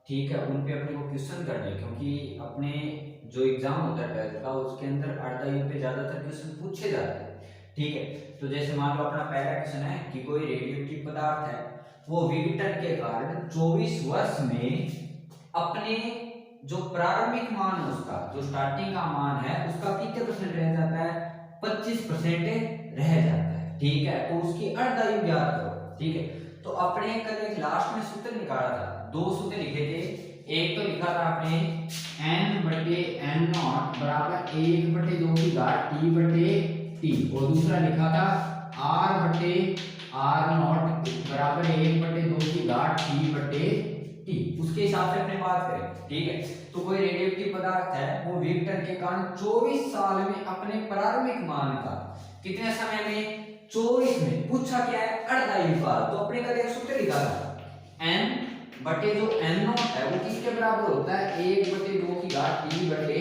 ठीक है, उन पे अपने को क्वेश्चन करने, क्योंकि अपने जो एग्जाम होता है 12th का उसके अंदर अर्धायु पे ज्यादातर क्वेश्चन पूछे जाते हैं। ठीक है, तो जैसे मान लो अपना पहला क्वेश्चन है कि कोई रेडियोएक्टिव पदार्थ है वो विघटन के कारण 24 वर्ष में अपने जो प्रारंभिक मान है उसका जो स्टार्टिंग का मान है उसका कितने परसेंट रह जाता है, 25% रह जाता है। ठीक है, तो उसकी अर्धायु ज्ञात करो। ठीक है, तो अपने कल एक लास्ट में सूत्र निकाला था, दो सूत्र लिखे थे। एक तो लिखा था आपने n बटे n नॉट बराबर 1/2 की घात t बटे t, और दूसरा लिखा था r बटे r नॉट बराबर 1/2 की घात t बटे t। उसके हिसाब से अपने बात करें। ठीक है, तो कोई रेडियोएक्टिव पदार्थ है वो विघटन के कारण 24 साल में अपने प्रारंभिक मान का कितने समय में, 24 में पूछा क्या है, अर्धायु काल। तो अपने का एक सूत्र लिखा था n बटे जो n नॉट है वो किसके बराबर होता है, 1/2 की घात t बटे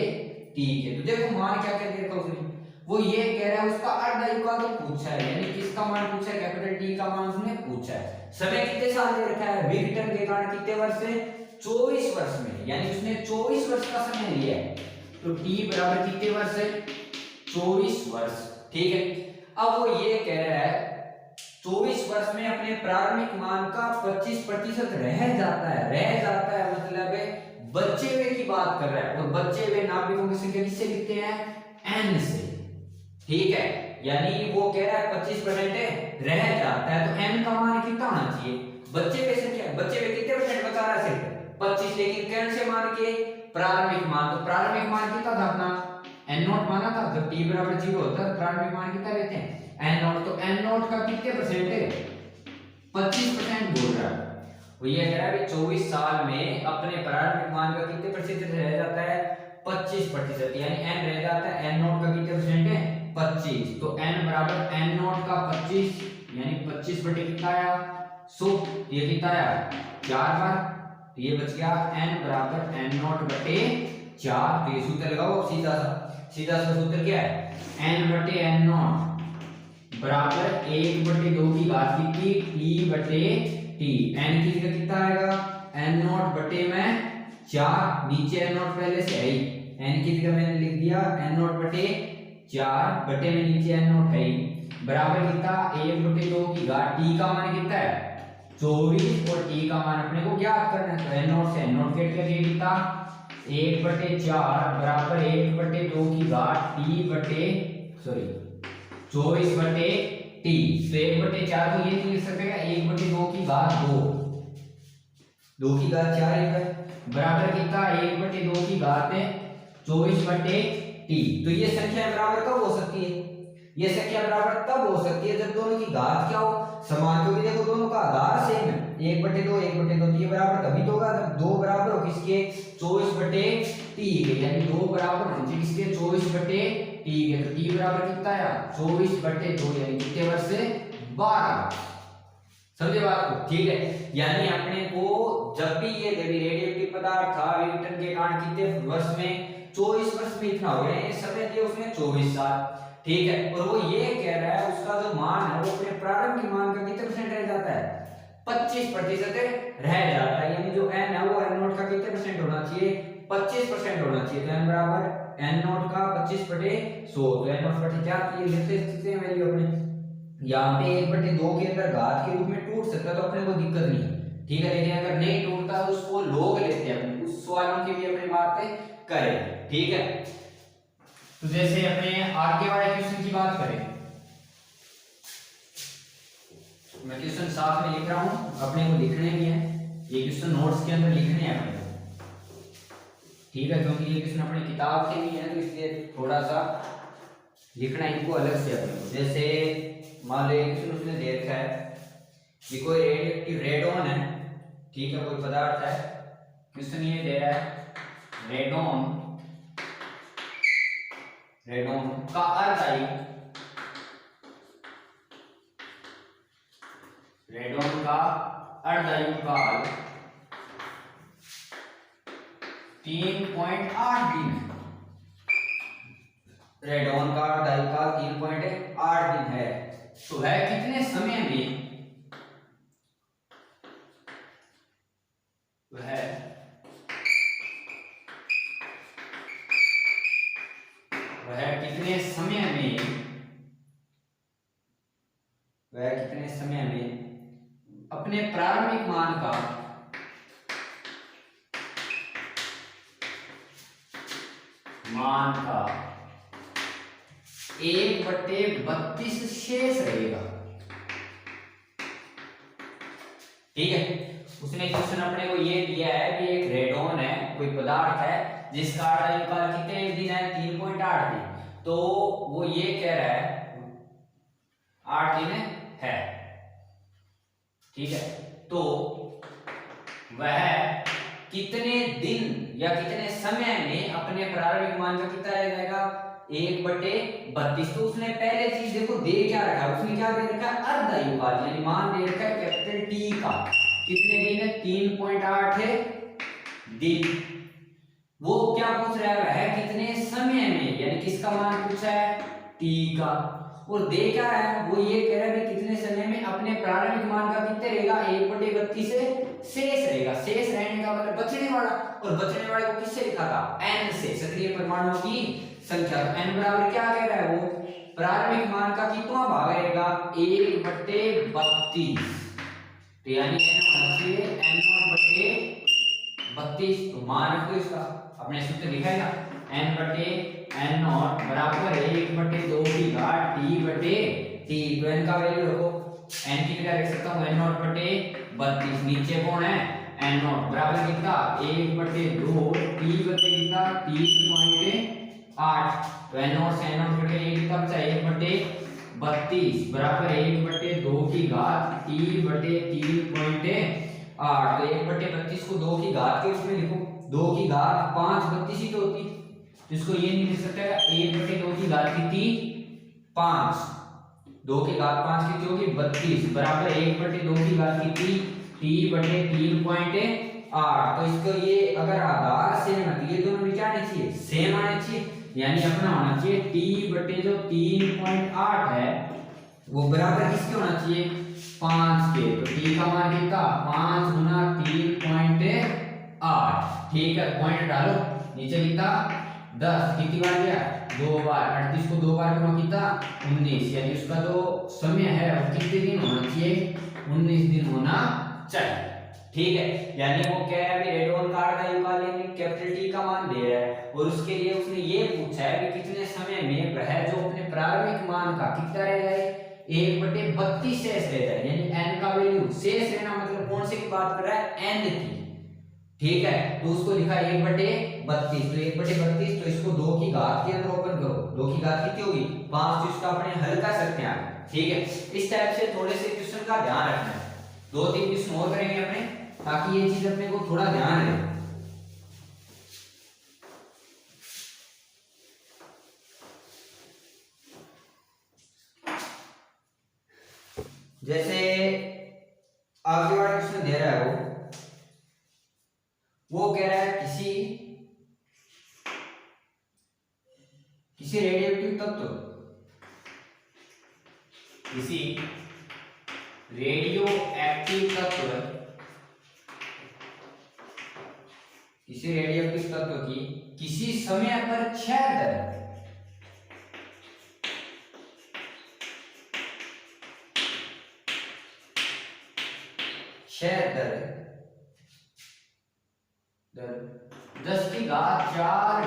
t के। तो देखो मान क्या क्या दे रखा उसने, वो ये कह रहा है उसका अर्धायु काल तो पूछा है, यानी किसका मान पूछा है, कैपिटल T का मान उसने पूछा है। समय कितने साल दे रखा है, विघटन के कारण कितने वर्ष से, 24 वर्ष में, यानी उसने 24 वर्ष का समय लिया है। तो t बराबर कितने वर्ष है, 24 वर्ष। ठीक है, अब वो ये कह रहा है 24 वर्ष में अपने प्रारंभिक मान का 25% रह जाता है मतलब बचे हुए की बात कर रहा है, और बचे हुए नाभिकों की संख्या किससे लिखते हैं, n से। ठीक है, यानी वो कह रहा है 25% रह जाता है, तो n का मान कितना होना चाहिए, बचे हुए संख्या, बचे हुए कितने परसेंट बचा रहा है, सिर्फ 25, लेकिन कौन से मान के, प्रारंभिक मान। तो प्रारंभिक मान कितना था अपना, n नॉट माना था, जब t बराबर 0 होता है प्रारंभिक मान कितना लेते हैं, n नॉट। तो n नॉट का कितने परसेंट है, 25% बोल रहा है। वो ये कह रहा है कि 24 साल में अपने प्रारंभिक मान का कितने प्रतिशत रह जाता है, 25%, यानी n रह जाता है, n नॉट का कितने परसेंट है, 25। तो n बराबर n नॉट का 25, यानी 25 बटे कितना आया, 100, ये कितना आया 4 बार, तो ये बच गया n बराबर n नॉट बटे 4। तो ये सूत्र लगाओ, सीधा सा सूत्र क्या है, n बटे n नॉट बराबर 1/2 की घात कितनी, t बटे t। n की जगह कितना आएगा, n नॉट बटे में 4, नीचे n नॉट पहले से है ही, n की जगह मैंने लिख दिया n नॉट बटे 4 बटे में नीचे n नॉट है ही, बराबर कितना 1/2 की घात, t का मान कितना है 24, और t का मान अपने को ज्ञात करना है। तो n नॉट से n नॉट कट गया, ये कितना 1/4 बराबर 1/2 की घात t बटे 24 बटे टी। तो 1/4 को ये लिख सकते हैं 1/2 की घात 2, 2 की घात 4 है, बराबर कितना 1/2 की घात 24 बटे टी। तो ये संख्या बराबर कब हो सकती है, ये संख्या बराबर तब हो सकती है जब दोनों की घात क्या हो, समान। क्योंकि देखो दोनों का आधार सेम है, 1/2 1/2, तो ये बराबर तभी तो होगा जब 2 बराबर हो किसके, 24 बटे टी के, यानी 2 बराबर होने चाहिए किसके, 24 बटे टी के। तो टी बराबर कितना आया 24 बटे 2, यानी कितने वर्ष से, 12। समझे बात को। ठीक है, यानी अपने को जब भी ये रेडियोएक्टिव पदार्थ था विघटन के कारण कितने वर्ष में, 24 वर्ष में इतना हो गया, ये समय दिया उसने 24 साल। ठीक है, और वो ये कह रहा है उसका जो मान है वो अपने प्रारंभिक मान का कितने परसेंट रह जाता है, 25% रह जाता है, यानी जो n है वो n नॉट का कितने परसेंट होना चाहिए, 25% होना चाहिए। तो n बराबर n नॉट का 25 बटे 100, तो n नॉट बटे 4 ये लिख सकते हैं वैल्यू अपने, यहाँ पे 1/2 के अंदर घात के रूप में टूट सकता है, तो अपने को दिक्कत नहीं है। ठीक है, लेकिन अगर नहीं टूटता तो उसको लोग लेते हैं अपने, उस सवालों की भी अपनी बातें करें। ठीक है, तो जैसे अपने आगे वाले क्वेश्चन की बात करें, मैं क्वेश्चन साथ में लिख रहा हूं, अपने को लिखने भी है, ये क्वेश्चन नोट्स के अंदर लिखने हैं अपने को। ठीक है, क्योंकि ये क्वेश्चन अपनी किताब के भी है, तो इसलिए थोड़ा सा लिखना इनको अलग से अपने को। जैसे मान लो एक क्वेश्चन उसने दे रखा है कि कोई रेडियोएक्टिव रेडॉन है, ठीक है, कोई पदार्थ है, क्वेश्चन ये दे रहा है रेडॉन का अर्धायु, रेडॉन का अर्धायु काल 3.8 दिन है, रेडॉन का अर्धायु काल 3.8 दिन है, तो वह कितने समय में वह वह कितने समय में अपने प्रारंभिक मान का मान का 1/32 शेष रहेगा। ठीक है, उसने क्वेश्चन अपने को ये दिया है कि एक रेडॉन है, कोई पदार्थ है जिसका आयुकाल कितने दिन है, 3.8 दिन। तो वो ये कह रहा है 8 दिन है। ठीक है, तो वह कितने दिन या कितने समय में अपने प्रारंभिक मान का कितना रह जाएगा, 1/32। तो उसने पहले चीज देखो दे क्या रखा है, उसने क्या दे रखा है, अर्ध आयुकाल यानी मान दे रखा है कैपिटल टी का, कितने दिन है, 3.8 है दिन। वो क्या पूछ रहा है, वह कितने समय में, यानी किसका मान पूछा है, टी का। और दे क्या है, वो ये कह रहा है कि कितने समय में अपने प्रारंभिक मान का कितने रहेगा, 1/32 से शेष रहेगा। शेष रहने का मतलब बचने वाला, और बचने वाले को किससे लिखा था, n से, सक्रिय परमाणुओं की संख्या। तो n बराबर क्या कह रहा है, वो प्रारंभिक मान का कितना भाग रहेगा, 1/32। तो यानी n होना चाहिए n/32। तो मान रखो इसका, अपने सूत्र लिखा है ना, n/n0 बराबर 1/2 की घात t/t। तो n का वैल्यू रखो, n की जगह रख सकता हूं n0/32। नीचे कौन है, n0 बराबर कितना, 1/2 t/कितना 3.8। तो n0 से n0 घटे 1 कितना बचा, 1/32 बराबर 1/2 की घात t/3.8। तो 1/32 को 2 की घात के उसमें लिखो, 2 की घात 5/32 ही तो होती, तो इसको ये नहीं लिख सकते, 1/2 की घात कितनी, 5, 2 की घात 5 कितनी होगी, 32 बराबर 1/2 की घात कितनी, t/3.8। तो इसको ये अगर आधार सेम है, ये दोनों में क्या आने चाहिए, सेम आने चाहिए, यानी अपना होना चाहिए t/3.8 है वो बराबर किसके होना चाहिए, 5 के। तो t का मान कितना, 5 गुना 3.8। ठीक है, पॉइंट डालो, नीचे कितना 10, कितनी बार गया, 2 बार। 38 को 2 बार करो कितना, 19, यानी उसका जो समय है वो कितने दिन होना चाहिए, 19 दिन होना चाहिए। ठीक है, यानी वो कह रहा है कि रेडॉन कार्ड का आयुकाल यानी कैपिटल टी का मान दे रहा है, और उसके लिए उसने ये पूछा है कि कितने समय में वह जो अपने प्रारंभिक मान का कितना रह जाए, 1/32 शेष रह जाए, यानी n का वैल्यू शेष रहना मतलब कौन से की बात कर रहा है, n की। ठीक है, तो उसको लिखा 1/32। तो 1/32, तो इसको 2 की घात के अंदर ओपन करो, 2 की घात कितनी होगी, 5। तो इसका अपने हल कर सकते हैं। ठीक है, इस टाइप से थोड़े से क्वेश्चन का ध्यान रखना है, 2-3 क्वेश्चन और करेंगे अपने, ताकि ये चीज अपने को थोड़ा ध्यान रहे। जैसे आगे वाला क्वेश्चन दे रहा है, वो कह रहा है किसी रेडियोएक्टिव तत्व, किसी रेडियोएक्टिव तत्व की किसी समय पर क्षय दर दर 10⁴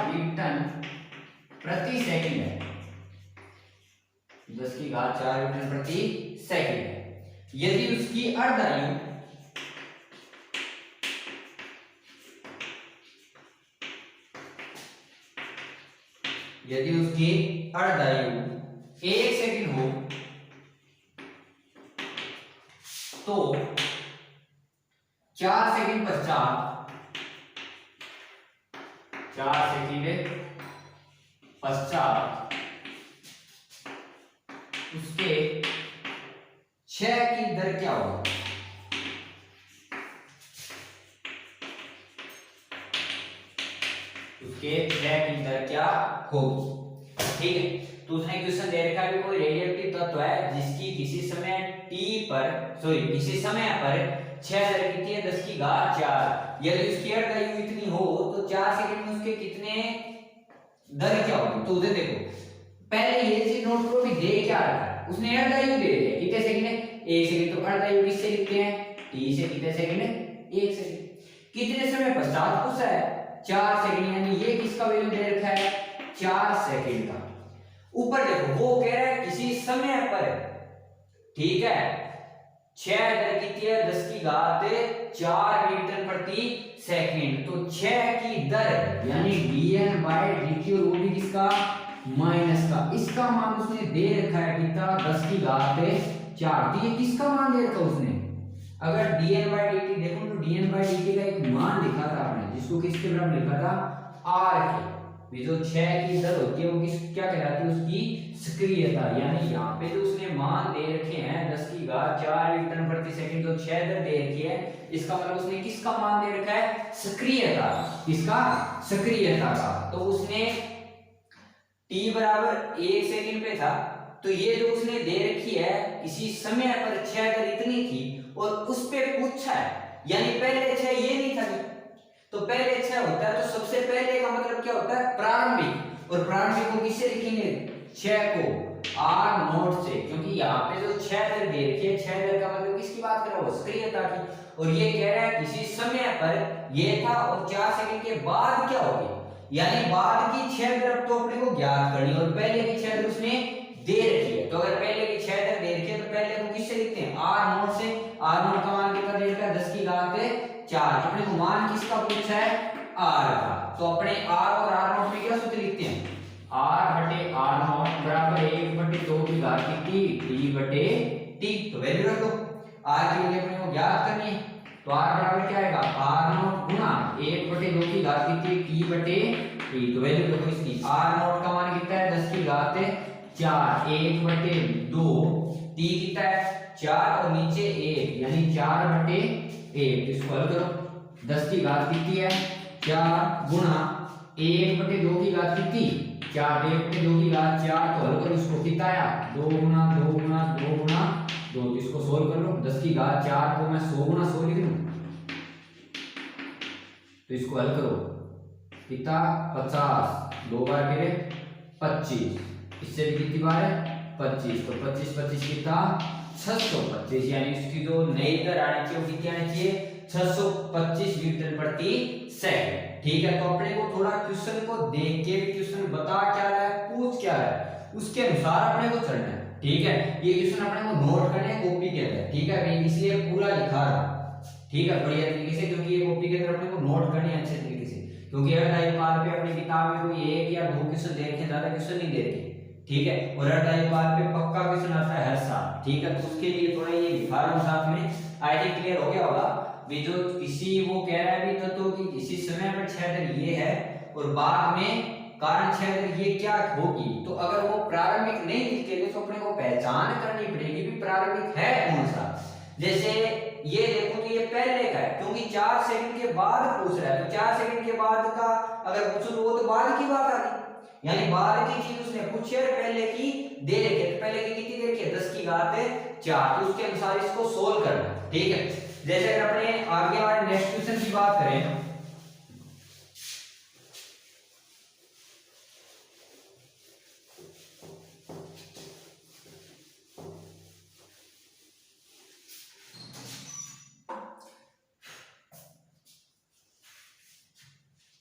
न्यूटन प्रति सेकंड है, 10⁴ न्यूटन प्रति सेकंड है। यदि उसकी अर्धायु अर्धायु 1 सेकंड हो तो 4 सेकंड पश्चात उसके क्षय की दर क्या होगी, ठीक है। तो उसने क्वेश्चन दे रखा है कि कोई रेडियोएक्टिव तत्व है जिसकी किसी समय पर क्षय दर कितनी है, 10⁴ यदि उसकी अर्धायु इतनी हो तो 4 सेकंड में उसके कितने दर क्या होगी। तो उधर देखो पहले ये चीज नोट करो भी दे क्या रखा है, उसने अर्धायु दे दिया, कितने सेकंड है 1 सेकंड। तो अर्धायु किससे लिखते हैं, t से कितने सेकंड है 1 सेकंड। कितने समय पश्चात पूछा है 4 सेकंड, यानी ये किसका वैल्यू दे रखा है 4 सेकंड का। ऊपर देखो वो कह रहा है किसी समय पर, ठीक है 6 दर कितनी है 10 की घात 4 मीटर प्रति सेकंड। तो 6 की दर यानी dn/dt, और वो भी किसका माइनस का, इसका मान उसने दे रखा है कितना 10 की घात 4। तो ये किसका मान दे रखा उसने, अगर dn/dt देखो तो dn/dt का एक मान लिखा था आपने, जिसको किसके बराबर लिखा था r के। जो 6 की दर होती है वो किस क्या कहलाती है, उसकी सक्रियता। यानी यहाँ पे जो उसने मान दे रखे हैं 10 की घात 4 न्यूटन प्रति सेकंड, जो 6 दर दे रखी है, इसका मतलब उसने किसका मान दे रखा है सक्रियता, किसका सक्रियता का। तो उसने t बराबर 1 सेकंड पे था, तो ये जो उसने दे रखी है इसी समय पर 6 दर इतनी थी और उस पे पूछा है, यानी पहले 6 ये नहीं था। तो पहले 6 होता है तो सबसे पहले का मतलब क्या होता है प्रारंभिक, और प्रारंभिक को किससे लिखेंगे 6 को r0 से, क्योंकि यहाँ पे जो 6 दर दे रखी है 6 दर का मतलब किसकी बात कर रहा है सक्रियता की। और ये कह रहा है किसी समय पर ये था और 4 सेकंड के बाद क्या हो गया, यानी बाद की 6 दर तो अपने को ज्ञात करनी, और पहले की 6 दर उसने दे रखी है। तो अगर पहले की 6 दर दे रखी है तो पहले को किससे लिखते हैं r0 से। r0 का मान कितना दे रखा है 10 की घात 4। अपने को मान किसका पूछा है r का, तो अपने r और r0 में क्या सूत्र लिखते हैं r/r0 बराबर 1/2 की घात कितनी d/t। तो वैल्यू रख दो, r की वैल्यू अपने को ज्ञात करनी है। तो r बराबर क्या आएगा r0 गुना 1/2 की घात कितनी t/t। तो वैल्यू देखो इसकी r0 का मान कितना है 10 की घात 4, 1/2, t कितना है 4 और नीचे 1 यानी 4/1। इसको हल करो, 10 की घात कितनी है 4 गुना 1/2 की घात कितनी 4, 1/2 की घात 4। तो हल करो इसको कितना आया 2 गुना 2 गुना 2 गुना 2। तो इसको सोल्व कर लो, 10 की घात 4 को मैं 100 गुना 100 लिख लूं। तो इसको हल करो कितना 50, 2 बार फिर 25, इससे भी कितनी बार है 25। तो 25 25 कितना 625, यानी इसकी जो नई दर आनी चाहिए वो कितनी आनी चाहिए 625 न्यूटन प्रति सेकंड। ठीक है, तो अपने को थोड़ा क्वेश्चन को देख के भी क्वेश्चन बता क्या रहा है पूछ क्या रहा है उसके अनुसार अपने को चलना है। ठीक है, ये क्वेश्चन अपने को नोट करने हैं कॉपी के अंदर। ठीक है, मैं इसलिए पूरा लिखा रहा हूं, ठीक है बढ़िया तरीके से, क्योंकि ये कॉपी के अंदर अपने को नोट करनी है अच्छे तरीके से। क्योंकि अगर टाइम काल पे अपनी किताब में कोई 1 या 2 क्वेश्चन दे रखे, ज्यादा क्वेश्चन नहीं दे रखे। ठीक है, और हर टाइम काल पे पक्का क्वेश्चन आता है हर साल। ठीक है, तो उसके लिए थोड़ा ये लिखा रहा हूं साथ में। आई थिंक क्लियर हो गया होगा भी जो किसी वो कह रहा है भी तो कि किसी समय पर 6 दर ये है और बाद में कारण 6 दर ये क्या होगी। तो अगर वो प्रारंभिक नहीं लिखेंगे तो अपने को पहचान करनी पड़ेगी भी प्रारंभिक है कौन सा। जैसे ये देखो तो ये पहले का है, क्योंकि 4 सेकंड के बाद पूछ रहा है, तो 4 सेकंड के बाद का अगर पूछो तो वो तो बाद की बात आ गई, यानी बाद की चीज उसने पूछी है पहले की दे रखी है। तो पहले की कितनी दे रखी है 10 की घात 4, तो उसके अनुसार इसको सोल्व करना। ठीक है, जैसे अगर अपने आगे वाले नेक्स्ट क्वेश्चन की बात करें,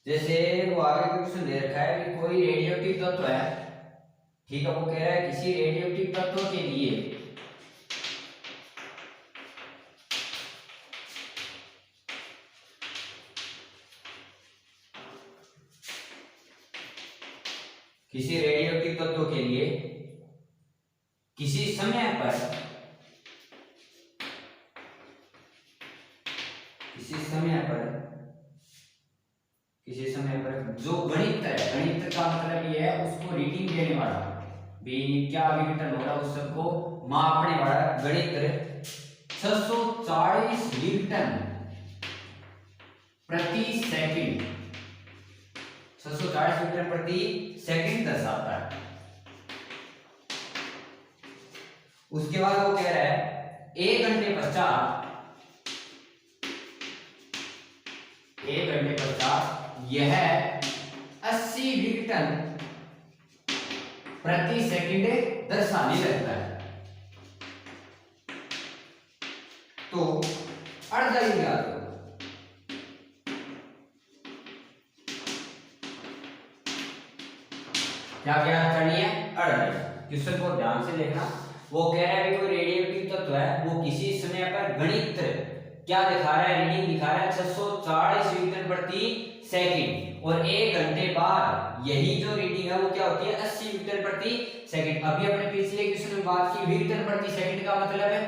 जैसे वो आगे क्वेश्चन दे रखा है कि कोई रेडियोएक्टिव तत्व है। ठीक है, वो कह रहा है किसी रेडियोएक्टिव तत्व के लिए किसी समय पर जो गणित है, गणित का मतलब ये है उसको रीडिंग देने वाला भी क्या विघटन हो रहा है उस सबको मापने वाला गणित 640 न्यूटन प्रति सेकंड, 640 न्यूटन प्रति सेकंड दर्शाता है। उसके बाद वो कह रहा है 1 घंटे पश्चात यह 80 विघटन प्रति सेकंड दर्शाने लगता है। तो अर्धवायु याद करो, क्या क्या करनी है, अर्धवायु। क्वेश्चन को ध्यान से देखना। वो कह रहा है कोई रेडियोएक्टिव तत्व है, वो किसी समय पर गणित क्या दिखा रहा है, रीडिंग दिखा रहा है 640 विकर्ण प्रति सेकंड, और 1 घंटे बाद यही जो रीडिंग है वो क्या होती है 80 विकर्ण प्रति सेकंड। अभी अपने पिछले क्वेश्चन में बात की, विकर्ण प्रति सेकंड का मतलब है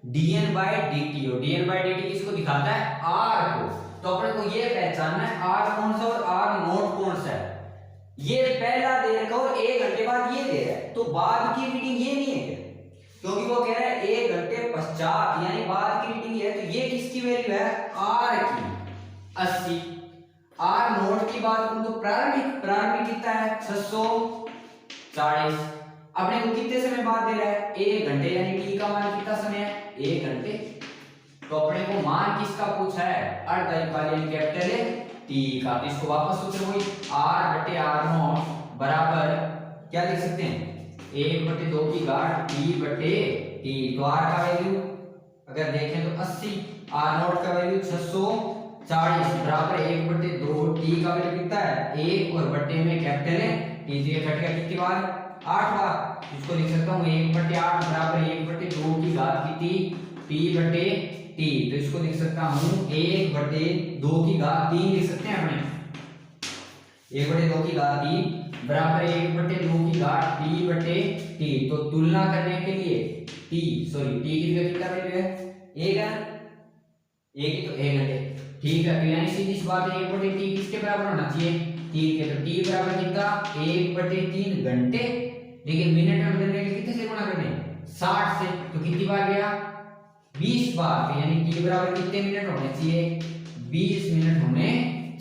dn/dt, और dn/dt किसको दिखाता है, r को। तो अपने को ये पहचानना है r कौन सा और r नोट कौन सा है। ये पहला दे रखा और 1 घंटे बाद ये दे रहा है, तो बाद की रीडिंग ये नहीं है, क्योंकि वो कह रहा है 1 घंटे पश्चात यानी बाद की रीडिंग है, तो ये किसकी वैल्यू है, r की 80। r नोट की बात करूं तो प्रारंभिक कितना है 640। अपने को कितने समय बाद दे रहा है 1 घंटे, यानी t का मान कितना समय है 1 घंटे। तो अपने को मान किसका पूछा है, अर्धवायु कैपिटल t का। तो इसको वापस सूत्र वही r/r0 बराबर क्या लिख सकते हैं 1/2 की घात t/t। तो r का वैल्यू अगर देखें तो 80, r0 का वैल्यू 640 बराबर 1/2, t का वैल्यू कितना है 1 और बट्टे में कैपिटल है t, तो ये कट गया कितनी बार 8 बार। इसको लिख सकता हूं 1/8 बराबर 1/2 की घात कितनी t/t। तो इसको लिख सकता हूं 1/2 की घात 3 लिख सकते हैं अपने, 1/2 की घात 3 बराबर 1/2 की घात t/t। तो तुलना करने के लिए t की जगह कितना वैल्यू है 1 है, 1 ही तो 1 घंटे, ठीक है। तो यानी सीधी सी बात है 1/t किसके बराबर होना चाहिए 3 के। तो t बराबर कितना 1/3 घंटे, लेकिन मिनट में बदलने के लिए कितने से गुणा करने 60 से, तो कितनी बार गया 20 बार। तो यानी t बराबर कितने मिनट होने चाहिए 20 मिनट होने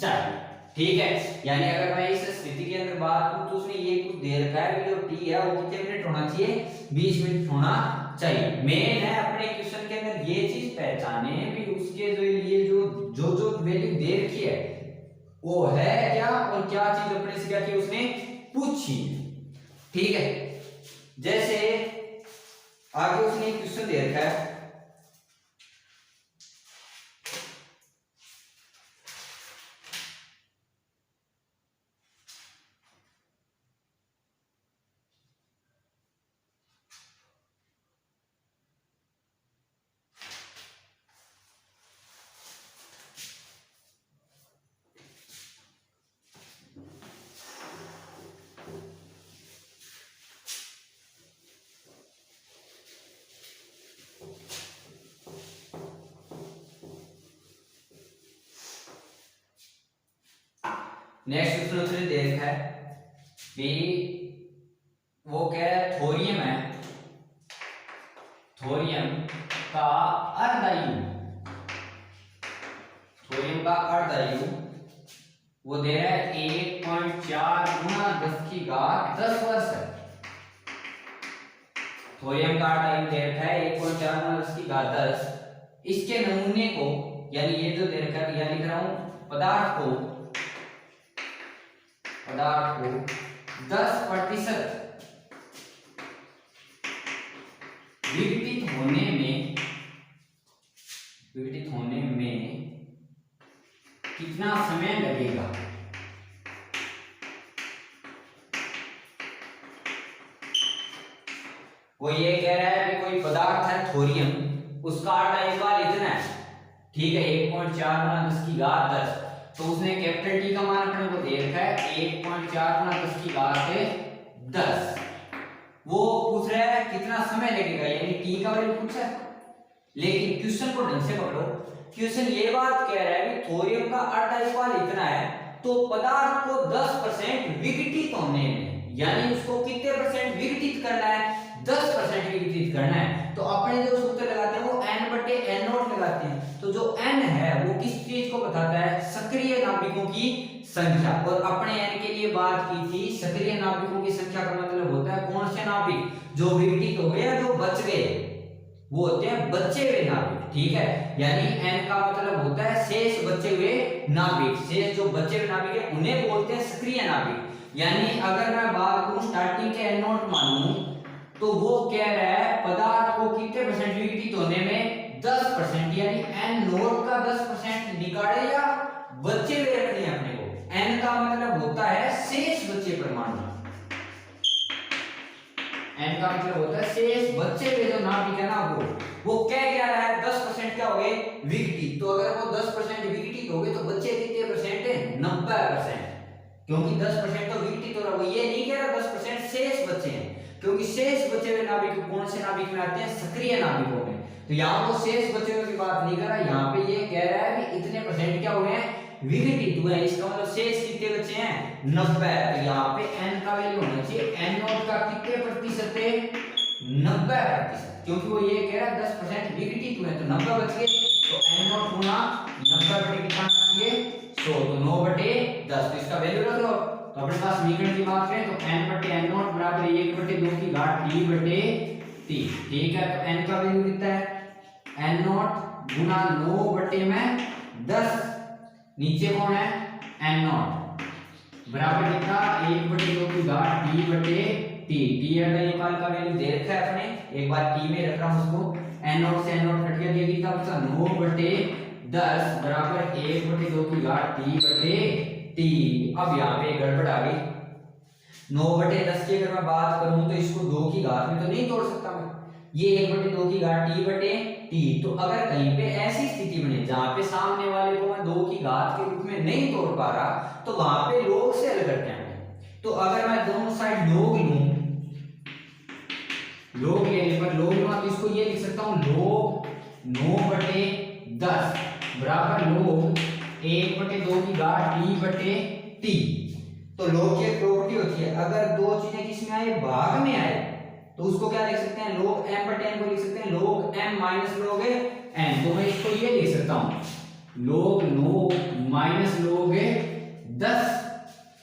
चाहिए, ठीक है। यानी अगर मैं इस स्थिति के अंदर बात करूं तो उसने ये कुछ दे रखा है कि जो t है वो कितने मिनट होना चाहिए 20 मिनट होना चाहिए। मेन है अपने क्वेश्चन के अंदर ये चीज पहचाने भी उसके जो लिए जो वैल्यू दे रखी है वो है क्या, और क्या चीज अपने से क्या की उसने पूछी, ठीक है। जैसे आगे उसने एक क्वेश्चन दे रखा है, नेक्स्ट क्वेश्चन उसने दे रखा है कि वो क्या है थोरियम है, थोरियम का अर्धवायु वो दे रहा है 1.4 गुना 10 की घात 10 वर्ष है। थोरियम का अर्धवायु दे रखा है 1.4 गुना 10 की घात 10। इसके नमूने को यानी ये जो दे रखा है, लिख रहा हूं पदार्थ को 10% विघटित होने में कितना समय लगेगा। वो ये कह रहा है कि कोई पदार्थ है थोरियम, उसका अर्धवायु इतना है, ठीक है 1.4 गुना 10 की घात 10। तो उसने कैपिटल टी का मान अपने को दे रखा है 1.4 गुना 10 की घात 10। वो पूछ रहा है कितना समय लगेगा, यानी टी का वैल्यू पूछा है। लेकिन क्वेश्चन को ढंग से पकड़ो, क्वेश्चन ये बात कह रहा है कि थोरियम का अर्धवायु इतना है, तो पदार्थ को 10% विघटित होने में, यानी उसको कितने परसेंट विघटित करना है 10% विघटित करना है। तो अपने जो सूत्र लगाते हैं वो n/n0 लगाते हैं। तो जो n है वो किस चीज को बताता है, सक्रिय नाभिकों की संख्या। और अपने n के लिए बात की थी, सक्रिय नाभिकों की संख्या का मतलब होता है कौन से नाभिक जो विघटित हो गए या जो बच गए, वो होते हैं बचे हुए नाभिक, ठीक है। यानी n का मतलब होता है शेष बचे हुए नाभिक, शेष जो बचे हुए नाभिक है उन्हें बोलते हैं सक्रिय नाभिक। यानी अगर मैं बात करूं स्टार्टिंग के n0 तो वो कह रहा है पदार्थ को कितने परसेंट विघटित होने में 10%, यानी n नॉट का 10% निकाले या बचे हुए रखने हैं अपने को। n का मतलब होता है शेष बचे परमाणु, n का मतलब होता है शेष बचे हुए जो नाभिक है ना वो कह क्या रहा है 10% क्या हो गए विघटित। तो अगर वो 10% विघटित हो गए तो बचे कितने परसेंट है 90%, क्योंकि 10% तो विघटित हो रहा है। वो ये नहीं कह रहा 10% शेष बचे हैं, क्योंकि शेष बचे हुए नाभिक कौन से नाभिक में आते हैं सक्रिय नाभिकों में। तो यहाँ वो शेष बचे हुए की बात नहीं कर रहा, यहाँ पे ये कह रहा है कि इतने परसेंट क्या हुए हैं विघटित हुए हैं। इसका मतलब शेष कितने बचे हैं 90। तो यहाँ पे n का वैल्यू होना चाहिए n नॉट का कितने प्रतिशत है 90%, क्योंकि वो ये कह रहा है 10% विघटित हुए तो 90 बच गए। तो n नॉट गुना 90 बटे कितना चाहिए 100, तो 9/10। तो इसका वैल्यू रख लो। तो अपने पास समीकरण की बात करें तो n बटे n नॉट बराबर 1/2 की घात t बटे t। ठीक है, तो n का वैल्यू कितना है n नॉट गुना 9 बटे में 10, नीचे कौन है n नॉट बराबर कितना 1/2 की घात t बटे t। t अगर निकाल का वैल्यू दे रखा है अपने, एक बार t में रख रहा हूं उसको, n नॉट से n नॉट कट गया, ये कितना बचा 9/10 बराबर 1/2 की घात t बटे t। अब यहाँ पे गड़बड़ आ गई, 9/10 की अगर मैं बात करूं तो इसको 2 की घात में तो नहीं तोड़ सकता मैं, ये 1/2 की घात t बटे t। तो अगर कहीं पे ऐसी स्थिति बने जहां पे सामने वाले को मैं 2 की घात के रूप में नहीं तोड़ पा रहा, तो वहां पे log से हल करते हैं। तो अगर मैं दोनों साइड log लूं, log लेने पर log लूंगा तो इसको ये लिख सकता हूं log 9/10 बराबर log 1/2 की घात t बटे t। तो log की एक प्रॉपर्टी होती है, अगर दो चीजें किसमें आए भाग में आए तो उसको क्या लिख सकते हैं log m बटे n को लिख सकते हैं log m minus log n। तो मैं इसको ये लिख सकता हूं log 9 माइनस log 10,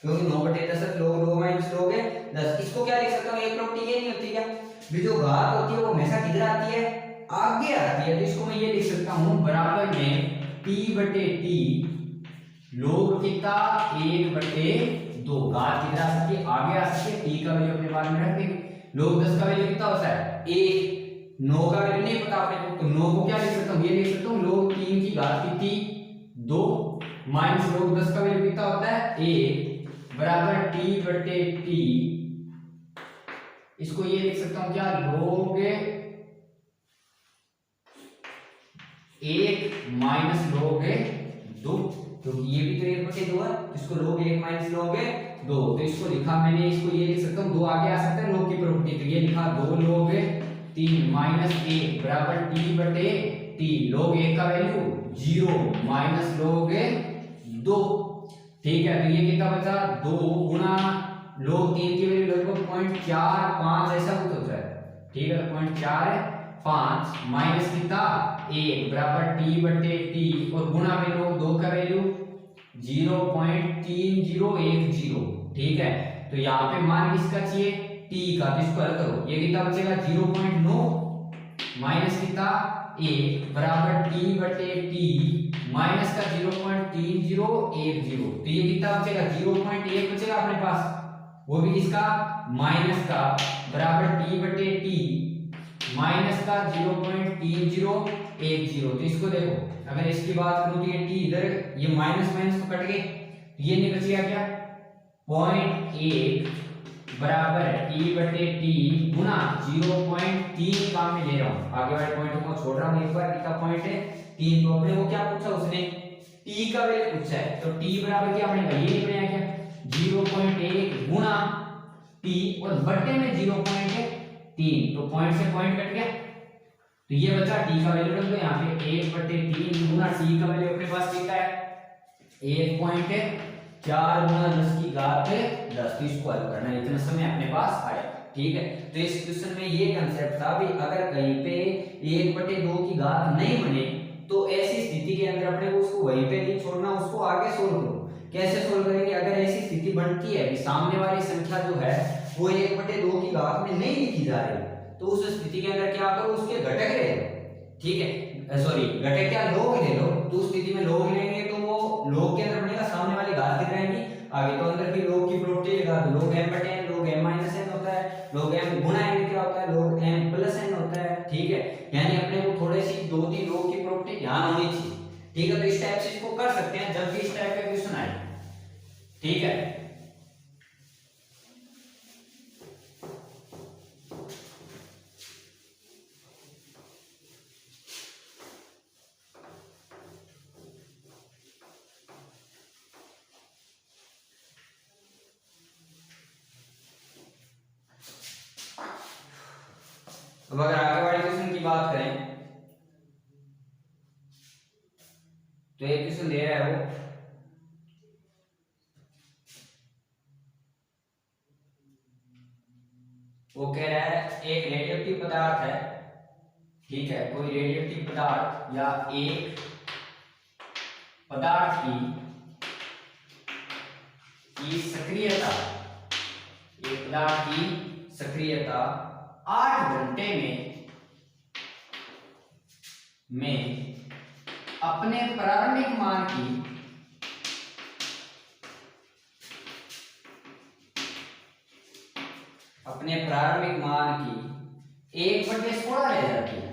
क्योंकि 9/10 log माइनस log 10। इसको क्या लिख सकता हूं, एक प्रॉपर्टी ये नहीं होती क्या भी जो घात होती है वो हमेशा किधर आती है आगे आती है। तो इसको मैं ये लिख सकता हूं बराबर में t बटे t log कितना 1/2, घात किधर आ सकती है आगे आ सकती है, t का वैल्यू अपने बाद में रख देंगे। log 10 का वैल्यू कितना होता है 1, 9 का वैल्यू नहीं पता अपने को, तो 9 को क्या लिख सकता हूं, ये लिख सकता हूं log 3 की घात कितनी 2 माइनस log 10 का वैल्यू कितना होता है 1 बराबर t बटे t। इसको ये लिख सकता हूं क्या log 1 माइनस log 2, क्योंकि ये भी तो 1/2 है, इसको log 1 माइनस log 2। तो इसको लिखा मैंने, इसको ये लिख सकता हूँ 2 आगे आ सकता है log की प्रॉपर्टी, तो ये लिखा 2 log 3 माइनस 1 बराबर t बटे t। log 1 का वैल्यू 0 माइनस log 2। ठीक है, तो ये कितना बचा 2 गुना log 3 की वैल्यू लगभग 0.45 ऐसा कुछ होता है। ठीक है, तो 0.45 माइनस कितना 1 बराबर t बटे t, और गुना में log 2 का वैल्यू 0.3010। ठीक है, तो यहाँ पे मान किसका चाहिए t का, तो इसको हल करो, ये कितना बचेगा 0.9 माइनस कितना 1 बराबर t बटे t माइनस का 0.3010। तो ये कितना बचेगा 0.1 बचेगा अपने पास, वो भी किसका माइनस का बराबर t बटे t माइनस का 0.3010। तो इसको देखो, अगर इसकी बात करूं तो ये t इधर, ये माइनस माइनस तो कट गए, तो ये नहीं बचेगा क्या 0.1 बराबर t बटे t गुना 0.3 काम में ले रहा हूं, आगे वाले पॉइंट को छोड़ रहा हूं एक बार, कितना पॉइंट है 3। तो अपने को क्या पूछा उसने t का वैल्यू पूछा है, तो t बराबर क्या अपने ये नहीं बनाया क्या 0.1 गुना t और बटे में 0.3, तो पॉइंट से पॉइंट कट गया, तो ये बचा t का वैल्यू रख दो यहाँ पे 1/3 गुना t का वैल्यू अपने पास कितना है 1.4 गुना 10 की घात 10। तो इसको हल करना है, इतना समय अपने पास आया। ठीक है, तो इस क्वेश्चन में ये कंसेप्ट था भी अगर कहीं पे 1/2 की घात नहीं बने तो ऐसी स्थिति के अंदर अपने को उसको वहीं पे नहीं छोड़ना, उसको आगे सोल्व करो। कैसे सोल्व करेंगे, अगर ऐसी स्थिति बनती है कि सामने वाली संख्या जो है वो 1/2 की घात में नहीं लिखी जा रही, तो उस स्थिति के अंदर क्या करो उसके घटक ले लो। ठीक है, सॉरी घटक क्या log ले लो, तो उस स्थिति में log लेंगे तो वो log के अंदर बनेगा, सामने वाली घात कितनी रहेगी आगे, तो अंदर भी log की प्रॉपर्टी लगा दो, log m बटे n log m minus n होता है, log m गुना n के होता है, log m प्लस n होता है, ठीक है। यानी अपने को थोड़ी सी 2-3 log की प्रॉपर्टी ध्यान होनी चाहिए, ठीक है। तो इस टाइप से इसको कर सकते हैं जब भी इस टाइप का क्वेश्चन आए, ठीक है। अब अगर आगे वाले क्वेश्चन की बात करें तो एक क्वेश्चन दे रहा है वो कह रहा है एक रेडियोएक्टिव पदार्थ है, ठीक है, कोई रेडियोएक्टिव पदार्थ या एक पदार्थ की सक्रियता, एक पदार्थ की सक्रियता 8 घंटे में अपने प्रारंभिक मान की अपने प्रारंभिक मान की 1/16 रह जाती है,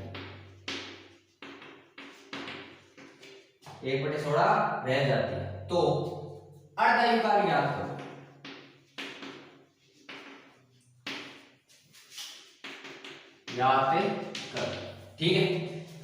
1/16 रह जाती है। तो अर्धयुगाल याद करो, याद कर, ठीक है।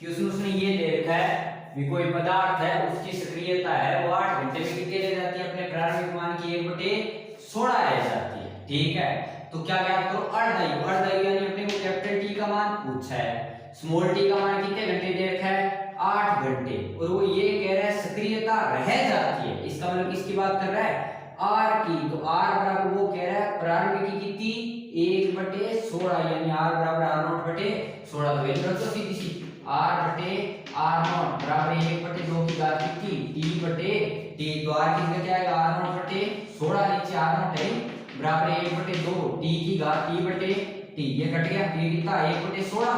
क्वेश्चन उसने ये दे रखा है कि कोई पदार्थ है उसकी सक्रियता है वो 8 घंटे में कितनी रह जाती है, अपने प्रारंभिक मान की 1/16 रह जाती है, ठीक है। तो क्या याद करो, अर्धआयु, अर्धआयु यानी अपने को कैपिटल टी का मान पूछा है, स्मॉल टी का मान कितने घंटे दे रखा है, 8 घंटे, और वो ये कह रहा है सक्रियता रह जाती है। इसका मतलब किसकी बात कर रहा है, आर की। तो आर बराबर वो कह रहा है प्रारंभिक की कितनी 1/16, यानी आर बराबर r0/16। तो वैल्यू रखो सीधी सी, r/r0 बराबर 1/2 की घात कितनी t/t। तो r किसका क्या आएगा, r0/16, नीचे r0 है बराबर 1/2 t की घात t/t, ये कट गया, ये कितना 1/16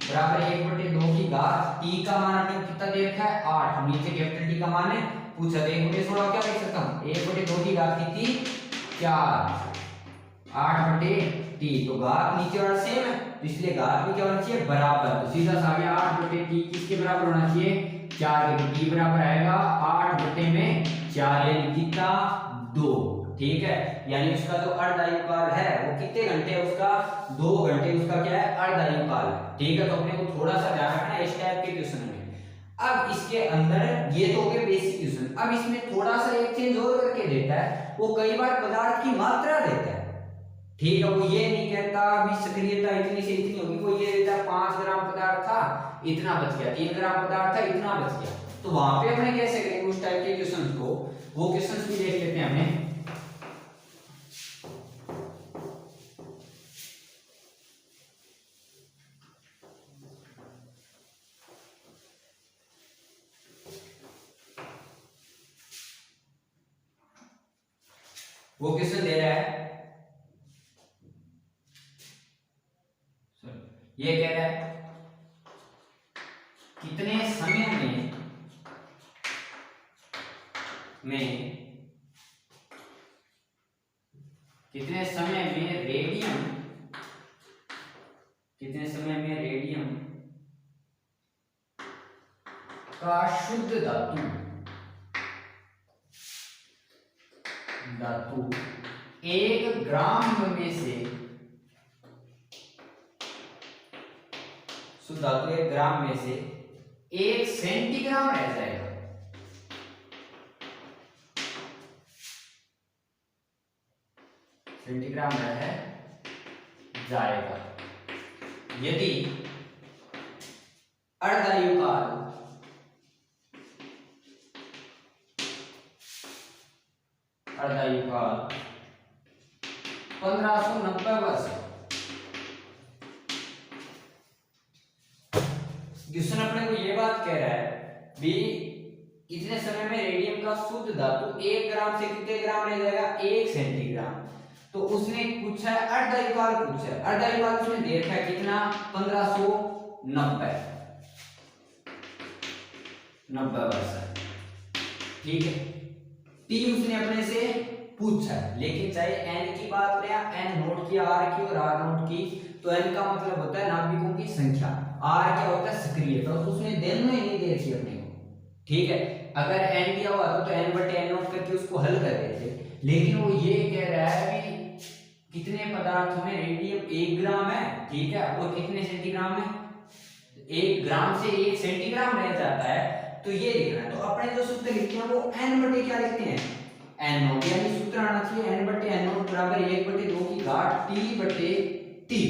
बराबर 1/2 की घात t का मान अपने कितना दे रखा है 8, नीचे कैपिटल T का मान है पूछा, तो 1/16 क्या लिख सकता हूं, 1/2 की घात कितनी 4, 8/t। तो घात नीचे वाला सेम है, तो इसलिए घात भी क्या होना चाहिए, बराबर। तो सीधा सा आ गया 8/t किसके बराबर होना चाहिए, 4 के। t बराबर आएगा 8/4, यानी कितना 2, ठीक है। यानी उसका जो अर्धआयुकाल है वो कितने घंटे है, उसका 2 घंटे उसका क्या है, अर्धआयुकाल, ठीक है। तो अपने को थोड़ा सा ध्यान रखना है इस टाइप के क्वेश्चन में। अब इसके अंदर ये तो हो गए बेसिक क्वेश्चन, अब इसमें थोड़ा सा एक चीज और करके देता है, वो कई बार पदार्थ की मात्रा देता है, ठीक है। वो ये नहीं कहता भी सक्रियता इतनी से इतनी होगी, वो ये देता है 5 ग्राम पदार्थ था इतना बच गया, 3 ग्राम पदार्थ था इतना बच गया। तो वहां पे हमने कैसे करेंगे उस टाइप के क्वेश्चंस को, वो क्वेश्चंस भी देख लेते हैं हमें। वो क्वेश्चन दे रहा है, ये कह रहा है कितने समय में रेडियम का शुद्ध धातु 1 ग्राम में से, शुद्ध धातु 1 ग्राम में से 1 सेंटीग्राम रह जाएगा, सेंटीग्राम रह जाएगा यदि अर्धआयुकाल 1590 वर्ष। क्वेश्चन अपने को ये बात कह रहा है भी इतने समय में रेडियम का शुद्ध धातु 1 ग्राम से कितने ग्राम रह जाएगा, 1 सेंटीग्राम। तो उसने पूछा है अर्धआयुकाल, पूछा है अर्धआयुकाल, उसने दे रखा है कितना 1590 वर्ष, ठीक है। टी उसने अपने से पूछा है। लेकिन चाहे n की बात करें या n नोट की, r की और r नोट की, तो n का मतलब होता है नाभिकों की संख्या, r क्या होता है सक्रियता, तो उसने दोनों ही नहीं दे रखी अपने को, ठीक है। अगर n दिया हुआ तो n बटे n नोट करके उसको हल कर देते, लेकिन वो ये कह रहा है कि कितने पदार्थों में रेडियम 1 ग्राम है, ठीक है, और कितने सेंटीग्राम है, 1 ग्राम से 1 सेंटीग्राम रह जाता है, तो ये लिखना है। तो अपने जो सूत्र लिखते हैं वो n बटे क्या लिखते हैं, n नोट, यानी सूत्र आना चाहिए n बटे n नोट बराबर 1 बटे 2 की घात t बटे t,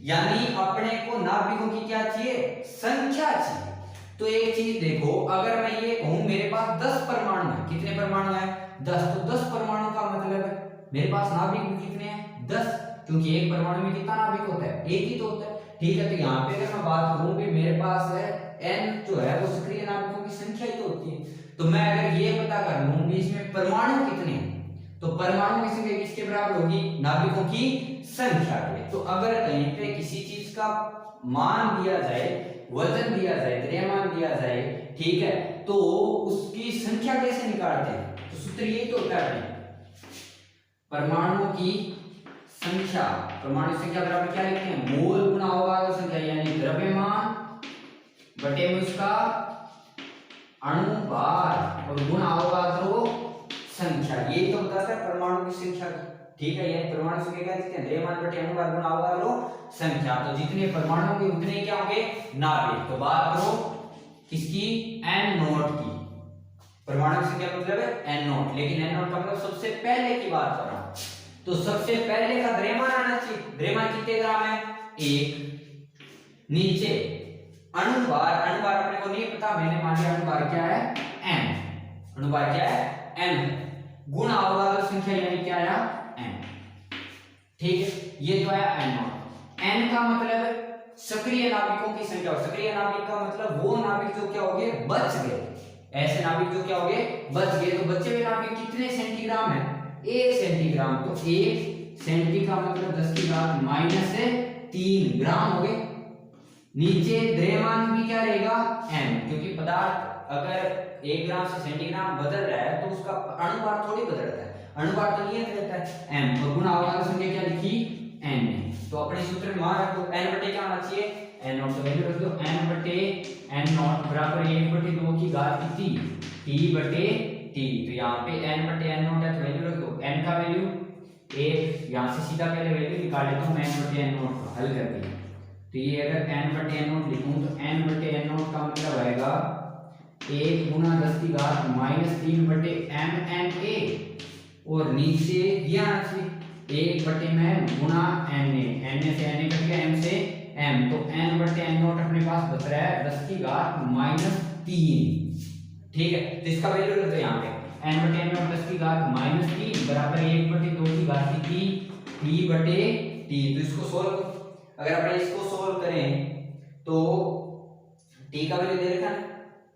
यानी अपने को नाभिकों की क्या चाहिए, संख्या चाहिए। तो एक चीज देखो, अगर मैं ये कहूं मेरे पास 10 परमाणु है, कितने परमाणु है, 10, तो 10 परमाणु का मतलब है मेरे पास नाभिक कितने हैं, 10, क्योंकि एक परमाणु में कितना नाभिक होता है, एक ही तो होता है, ठीक है। तो यहाँ पे अगर मैं बात करूं कि मेरे पास है n जो है वो सक्रिय नाभिकों की संख्या ही तो होती है, तो मैं अगर ये पता कर लूं कि इसमें परमाणु कितने हैं, तो परमाणु की संख्या किसके बराबर होगी, नाभिकों की संख्या के। तो अगर कहीं पे किसी चीज का मान दिया जाए, वजन दिया जाए, द्रव्यमान दिया जाए, ठीक है, तो उसकी संख्या कैसे निकालते हैं, तो सूत्र यही तो होता है, परमाणुओं की संख्या, परमाणु संख्या बराबर क्या लिखते हैं, मोल गुणा अवगाद्रो संख्या, यानी द्रव्यमान बटे में उसका अणुभार और गुणा अवगाद्रो संख्या, ये तो बताता है परमाणु की संख्या, ठीक है। यानी परमाणु संख्या क्या लिखते हैं, द्रव्यमान बटे अणुभार गुणा अवगाद्रो संख्या, तो जितने परमाणु होंगे उतने ही क्या होंगे, नाभिक। तो बात करो किसकी, n नोट की, परमाणु की संख्या मतलब है n नोट, लेकिन n नोट का मतलब सबसे पहले की बात कर रहा हूं, तो सबसे पहले का द्रव्यमान आना चाहिए, द्रव्यमान कितने ग्राम है, 1, नीचे अणुभार, अणुभार अपने को नहीं पता, मैंने मान लिया अणुभार क्या है, m, अणुभार क्या है, m, गुणा अवगाद्रो संख्या यानी क्या आया, n, ठीक है। ये तो आया n नोट, n का मतलब सक्रिय नाभिकों की संख्या, सक्रिय नाभिक का मतलब वो नाभिक जो क्या हो गए, बच गए, ऐसे नाभिक जो क्या हो गए, बच गए। तो बचे हुए नाभिक कितने सेंटीग्राम है, 1 सेंटीग्राम, तो 1 सेंटी का मतलब 10 की घात माइनस 3 ग्राम हो गए। नीचे द्रव्यमान भी क्या रहेगा, m, क्योंकि पदार्थ अगर 1 ग्राम से सेंटीग्राम बदल रहा है तो उसका अणुभार थोड़ी बदलता है, अणुभार तो नियत रहता है m, और गुणा अवगाद्रो संख्या क्या लिखी, n, तो अपने सूत्र में मान रखो n बटे क्या आना चाहिए, n नोट, तो वैल्यू रख दो n बटे n नोट बराबर 1 बटे 2 की घात t, t बटे t, तो यहाँ पे n बटे n नोट है, तो वैल्यू रख दो, n का वैल्यू 1, यहाँ से सीधा पहले वैल्यू निकाल लेता हूँ, n बटे n नोट हल कर दिया, तो ये अगर n बटे n नोट लिखूं तो n बटे n नोट का मतलब आएगा 1 गुना 10 की घात माइनस 3 बटे mna, और नीचे ये आना चाहिए 1 बटे में गुणा na से na कट गया, m से m, तो n बटे n नोट अपने पास बच रहा है 10 की घात माइनस 3, ठीक है। तो इसका वैल्यू रख दो यहाँ पे, n बटे n नोट 10 की घात माइनस 3 बराबर 1 बटे 2 की घात t बटे t, तो इसको सोल्व, अगर अपन इसको सोल्व करें तो t का वैल्यू दे रखा है,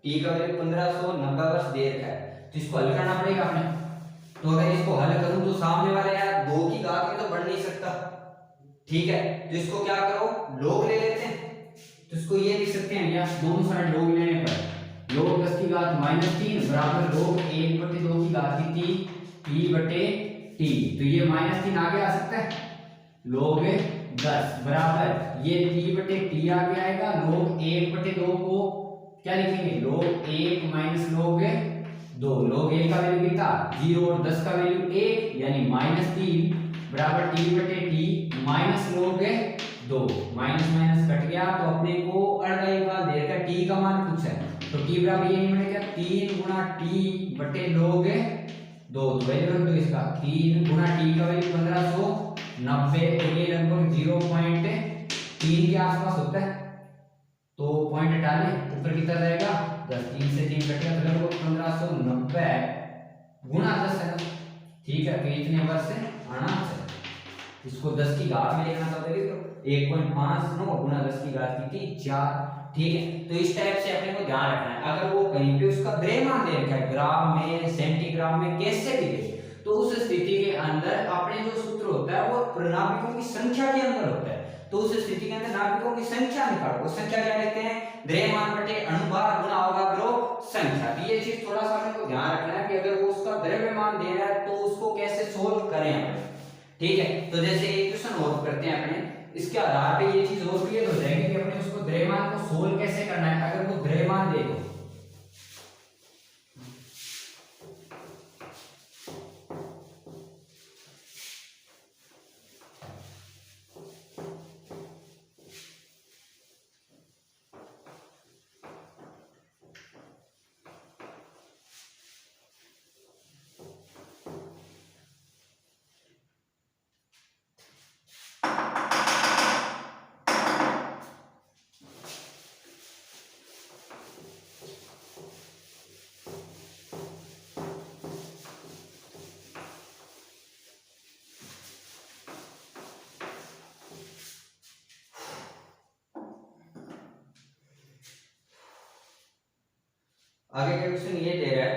t का वैल्यू 1590 वर्ष दे रखा है, तो इसको हल करना पड़ेगा अपने। तो अगर इसको हल करूं तो सामने वाला यार 2 की घात में तो बढ़ नहीं सकता, ठीक है, तो इसको क्या करो, लोग ले लेते हैं, तो इसको ये लिख सकते हैं, या दोनों साइड लोग लेने पर लोग 10 की घात माइनस 3 बराबर लोग 1 बटे 2 की घात t बटे t, तो ये माइनस 3 आगे आ सकता है, लोग 10 बराबर ये t बटे t आगे आएगा, लोग 1 बटे 2 को क्या लिखेंगे, लोग 1 माइनस लोग 2, लोग 1 का वैल्यू कितना 0 और 10 का वैल्यू 1, यानी माइनस 3 बराबर t बटे t माइनस लोग 2, माइनस माइनस कट गया, तो अपने को अर्धाई का दे रखा t का मान पूछा है, तो t बराबर ये नहीं बनेगा 3 गुना t बटे लोग 2, तो वैल्यू रख दो इसका 3 गुना t का वैल्यू 1590, और ये लगभग 0.3 के आसपास होता है, तो पॉइंट हटा ले, ऊपर कितना रहेगा 10, 3 से 3 कट गया, तो लगभग 1590 गुना 10 है, ठीक है, तो इतने वर्ष से आना चाहिए। इसको 10 की घात में लिखना चाहते हैं तो 1.59 गुना 10 की घात की 4, ठीक है। तो इस टाइप से अपने को ध्यान रखना है, अगर वो कहीं पे उसका द्रव्यमान दे रखा है ग्राम में, सेंटीग्राम में, कैसे भी दे, तो उस स्थिति के अंदर अपने जो सूत्र होता है वो नाभिकों की संख्या के अंदर होता है, तो उस स्थिति के अंदर नाभिकों की संख्या निकालो। वो संख्या क्या लिखते हैं, द्रव्यमान बटे अनुभार गुना अवगाद्रो संख्या। तो ये चीज थोड़ा सा अपने को ध्यान रखना है कि अगर वो उसका द्रव्यमान दे रहा है तो उसको कैसे सोल्व करें अपने, ठीक है। तो जैसे एक क्वेश्चन और करते हैं अपने, इसके आधार पे ये चीज और क्लियर हो जाएगी कि अपने उसको द्रव्यमान को सोल्व कैसे करना है। अगर वो द्रव्यमान दे दो, आगे का क्वेश्चन ये दे रहा है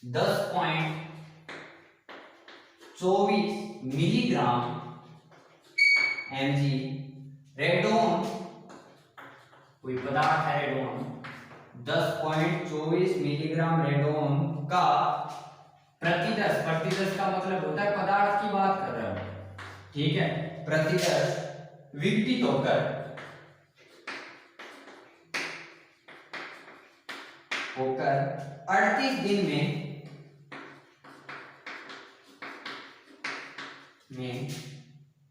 10.24 मिलीग्राम mg रेडोन, कोई पदार्थ है रेडोन, 10.24 मिलीग्राम रेडोन का प्रतिदर्श, प्रतिदर्श का मतलब होता है पदार्थ की बात कर रहे हो, ठीक है, प्रतिदर्श विघटित होकर 38 दिन में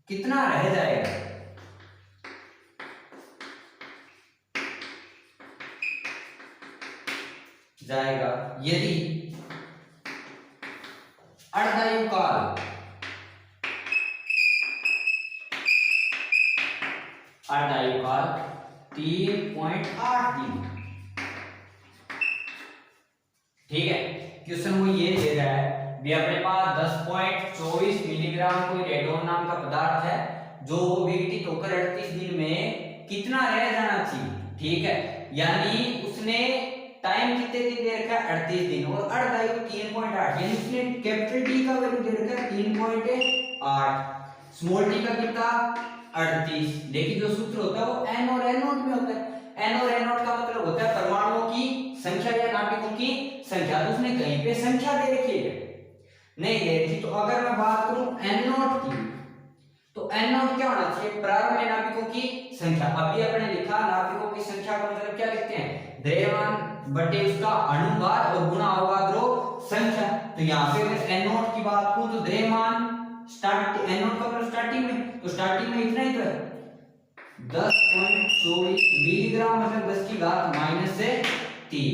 कितना रह जाएगा, यदि अर्धायु काल 3.8 दिन, ठीक है। क्वेश्चन वो ये दे रहा है भी अपने पास 10.24 मिलीग्राम कोई रेडोन नाम का पदार्थ है जो विघटित होकर 38 दिन में कितना रह जाना चाहिए, ठीक है। यानी उसने टाइम कितने दिन दे रखा है, 38 दिन, और अर्धायु 3.8, यानी उसने कैपिटल टी का वैल्यू दे रखा है 3.8, स्मॉल टी का कितना 38, लेकिन जो सूत्र होता है वो n और n नॉट में होता है। n और n नॉट का मतलब होता है परमाणुओं की संख्या या नाभिकों की संख्या। तो उसने कहीं पे संख्या दे रखी है, नहीं दे रखी, तो अगर मैं बात करूं n नॉट की, तो n नॉट क्या होना चाहिए, प्रारंभ में नाभिकों की संख्या। अभी अपने लिखा नाभिकों की संख्या का मतलब क्या लिखते हैं, द्रव्यमान बटे उसका अणुभार और गुना अवगाद्रो संख्या। तो यहाँ पे अगर n नॉट की बात करूं तो द्रव्यमान स्टार्ट n नॉट का मतलब स्टार्टिंग में, तो स्टार्टिंग में इतना ही तो है 10.24 मिलीग्राम, मतलब 10 की घात -3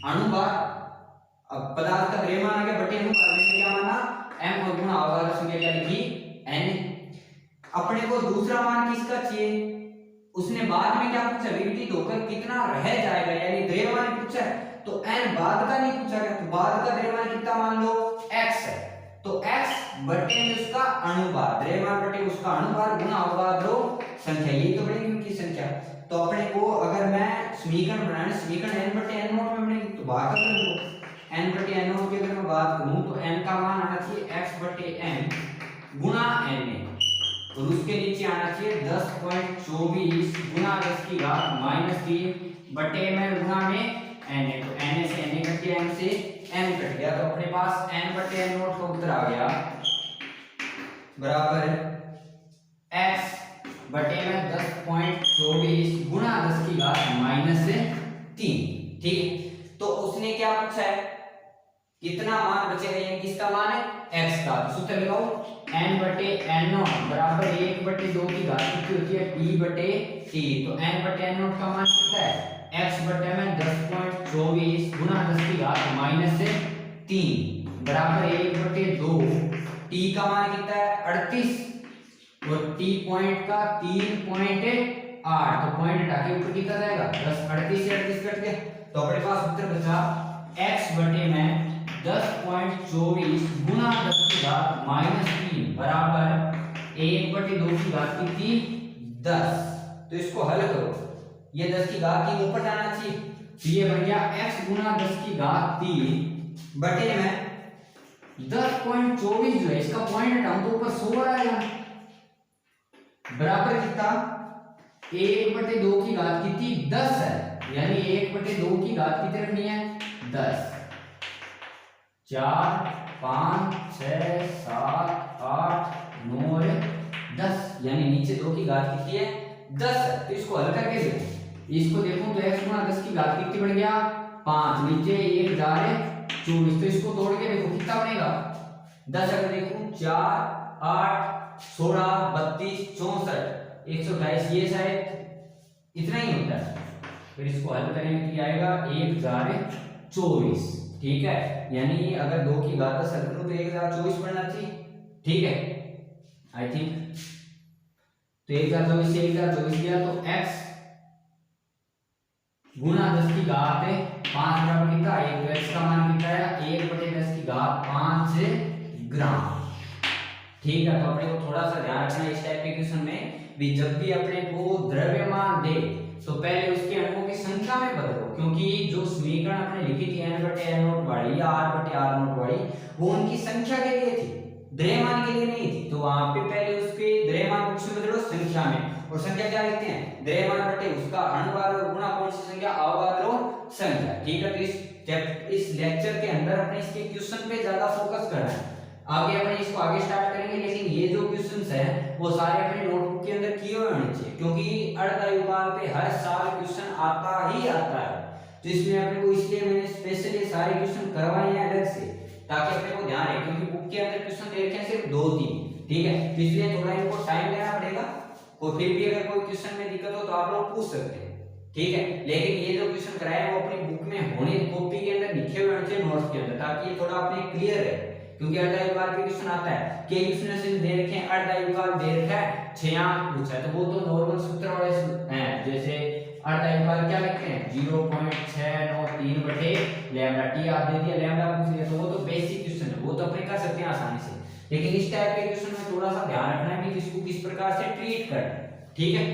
अणुभार। अब पदार्थ का द्रव्यमान आ गया बटे अणुभार में क्या माना m और गुना अवगाद्रो संख्या क्या लिखी n। अपने को दूसरा मान किसका चाहिए, उसने बाद में क्या पूछा, विघटित होकर कितना रह जाएगा, यानी द्रव्यमान पूछा है, तो n बाद का नहीं पूछा गया, तो बाद का द्रव्यमान कितना मान लो x है, तो x बटे में उसका अणुभार, द्रव्यमान बटे उसका अणुभार गुना अवगाद्रो संख्या, ये तो बनेगी उनकी संख्या। तो अपने को अगर मैं समीकरण बनाने, समीकरण n बटे n नॉट में बनेगी, तो भाग कर लो n बटे n नॉट की अगर मैं बात करूं तो n का मान आना चाहिए x बटे n गुना n में, और उसके नीचे आना चाहिए 10.24 गुना 10 की घात -3 बटे में गुना में n, तो n से n कट गया, m से m कट गया, तो अपने पास n बटे n नॉट का उत्तर आ गया बराबर x बटे में 10.24 गुना 10 की घात -3, ठीक है। तो उसने क्या पूछा है, कितना मान बचेगा, यानी किसका मान है x का, तो सूत्र लगाओ n बटे n नॉट बराबर 1 बटे 2 की घात कितनी होती है t बटे t, तो n बटे n नॉट का मान कितना है x बटे में 10.24 गुना 10 की घात -3 बराबर 1 बटे 2, t का मान कितना है 38 और t पॉइंट का 3.8, तो पॉइंट हटा के ऊपर कितना जाएगा 10, 38 से 38 कट गया, तो अपने पास उत्तर बचा x बटे में 10.24 गुना 10 की घात -3 बराबर 1 बटे 2 की घात कितनी 10। तो इसको हल करो, ये 10 की घात 3 ऊपर जाना चाहिए, तो ये बन गया x गुना 10 की घात 3 बटे में 10.24 जो है इसका पॉइंट हटाऊं तो ऊपर 100 आएगा, बराबर कितना 1/2 की घात कितनी 10 है, यानी 1/2 की घात कितनी रखनी है 10। 4 5 6 7 8 9 और 10, यानी नीचे 2 की घात कितनी है 10 है। तो इसको हल करके देखो, इसको देखो तो x गुणा 10 की घात कितनी बढ़ गया 5, नीचे 1 4 24। तो इसको तोड़ के देखो कितना बनेगा 10, अगर देखो 4 8 16 32 64 128, ये शायद इतना ही होता है। फिर इसको हल करेंगे तो आएगा 1 4 24, ठीक है। यानी अगर 2 की घात 10 हल करूं तो 1 4 24 बनना चाहिए, ठीक है आई थिंक। तो 1 4 24 से 1 4 24 गया, तो x गुना 10 की घात 5 बराबर कितना 1, तो x का मान कितना है 1/10 की घात 5 ग्राम, ठीक है। तो अपने को थोड़ा सा ध्यान रखना है इस टाइप के क्वेश्चन में भी, जब भी अपने को द्रव्यमान दे तो पहले उसके अणुओं की संख्या में बदलो, क्योंकि जो समीकरण अपने लिखी थी n/n0 वाली या r/r0 वाली, वो उनकी संख्या के लिए थी, द्रव्यमान के लिए नहीं थी। तो वहां पे पहले उसके द्रव्यमान को किसमें बदलो संख्या में, और संख्या क्या लिखते हैं द्रव्यमान बटे उसका अणुभार और गुणा कौन सी संख्या अवगाद्रो और संख्या, ठीक है। तो इस लेक्चर के अंदर अपने इसके क्वेश्चन पे ज्यादा फोकस करना है, आगे अपने इसको आगे स्टार्ट करेंगे। लेकिन ये जो क्वेश्चंस है वो सारे अपने नोटबुक के अंदर किए हुए होने चाहिए, क्योंकि अर्धआयुकाल पे हर साल क्वेश्चन आता ही आता है। तो इसमें अपने को इसलिए मैंने स्पेशली सारे क्वेश्चन करवाए हैं अलग से, ताकि अपने को ध्यान रहे, क्योंकि बुक के अंदर क्वेश्चन दे रखे हैं सिर्फ 2-3, ठीक है। तो इसलिए थोड़ा इनको टाइम देना पड़ेगा, और फिर भी अगर कोई क्वेश्चन में दिक्कत हो तो आप लोग पूछ सकते हैं, ठीक है। लेकिन ये जो क्वेश्चन कराए वो अपनी बुक में होने, कॉपी के अंदर लिखे हुए होने चाहिए नोट्स के अंदर, ताकि ये थोड़ा अपने क्लियर है। क्योंकि अर्धआयुकाल पे क्वेश्चन आता है कि क्वेश्चन से दे रखे हैं अर्धआयुकाल दे रखा है 6 अंक पूछा है, तो वो तो नॉर्मल सूत्र वाले हैं, जैसे अर्धआयुकाल क्या लिखते हैं 0.693 बटे लैम्डा, टी आप दे दिया, लैम्डा पूछ लिया, तो वो तो बेसिक क्वेश्चन है, वो तो अपने कर सकते हैं आसानी से। लेकिन इस टाइप के क्वेश्चन में थोड़ा सा ध्यान रखना है कि किसको किस प्रकार से ट्रीट करना है, ठीक है।